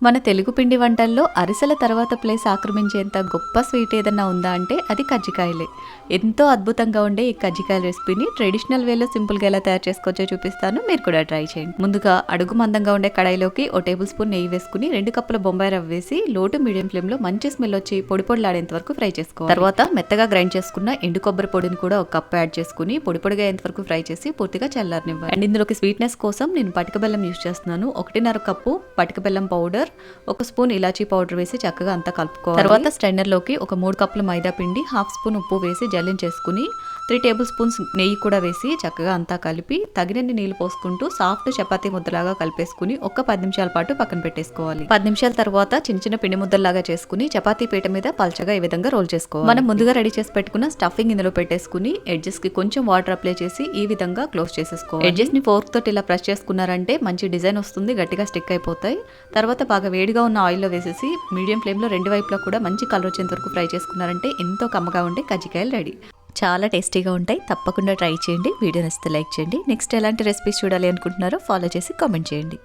మన తెలుగు పిండి వంటల్లో అరిసెల తర్వాత ప్లేస్ ఆక్రమించేంత గొప్ప స్వీట్ ఏదన్నా ఉందా అంటే అది కజ్జికాయలే. ఎంతో అద్భుతంగా ఉండే ఈ కజ్జికాయల రెసిపీని ట్రెడిషనల్ వేలో సింపుల్గా ఎలా తయారు చేసుకోవచ్చో చూపిస్తాను, మీరు కూడా ట్రై చేయండి. ముందుగా అడుగు మందంగా ఉండే కడాయిలోకి ఓ టేబుల్ స్పూన్ నెయ్యి వేసుకుని 2 కప్పుల బొంబాయి రవ్వ వేసి లో టు మీడియం ఫ్లేమ్లో మంచి స్మెల్ వచ్చి పొడి పొడిలాడేంత వరకు ఫ్రై చేసుకోవాలి. తర్వాత మెత్తగా గ్రైండ్ చేసుకున్న ఎండు కొబ్బరి పొడిని కూడా ఒక కప్ యాడ్ చేసుకుని పొడి పొడిగా అయ్యేంత వరకు ఫ్రై చేసి పూర్తిగా చల్లారనివ్వాలి. అండ్ ఇందులోకి స్వీట్నెస్ కోసం నేను పటిక బెల్లం యూస్ చేస్తున్నాను. 1.5 కప్పు పటిక బెల్లం పౌడర్, 1 స్పూన్ ఇలాచీ పౌడర్ వేసి చక్కగా అంతా కలుపుకోవాలి. తర్వాత స్ట్రైనర్ లోకి ఒక 3 కప్పుల మైదా పిండి, 1/2 స్పూన్ ఉప్పు వేసి జల్లించేసుకుని 3 టేబుల్ స్పూన్స్ నెయ్యి కూడా వేసి చక్కగా అంతా కలిపి తగినన్ని నీళ్లు పోసుకుంటూ సాఫ్ట్ చపాతీ ముద్దలాగా కలిపేసుకుని ఒక 10 నిమిషాల పాటు పక్కన పెట్టేసుకోవాలి. 10 నిమిషాల తర్వాత చిన్న చిన్న పిండి ముద్దలాగా చేసుకుని చపాతీ పీట మీద పల్చగా ఈ విధంగా రోల్ చేసుకోవాలి. మనం ముందుగా రెడీ చేసి పెట్టుకున్న స్టఫింగ్ ఇందులో పెట్టేసుకుని ఎడ్జెస్ కి కొంచెం వాటర్ అప్లై చేసి ఈ విధంగా క్లోజ్ చేసేసుకోవాలి. ఎడ్జెస్ ని ఫోర్క్ తోటి ఇలా ప్రెస్ చేసుకున్నారంటే మంచి డిజైన్ వస్తుంది, గట్టిగా స్టిక్ అయిపోతాయి. తర్వాత బాగా వేడిగా ఉన్న ఆయిల్లో వేసేసి మీడియం ఫ్లేమ్లో 2 వైపులా కూడా మంచి కలర్ వచ్చేంత వరకు ఫ్రై చేసుకున్నారంటే ఎంతో కమ్మగా ఉండే కజ్జికాయలు రెడీ. చాలా టేస్టీగా ఉంటాయి, తప్పకుండా ట్రై చేయండి. వీడియో నచ్చితే లైక్ చేయండి. నెక్స్ట్ ఎలాంటి రెసిపీస్ చూడాలి అనుకుంటున్నారో ఫాలో చేసి కామెంట్ చేయండి.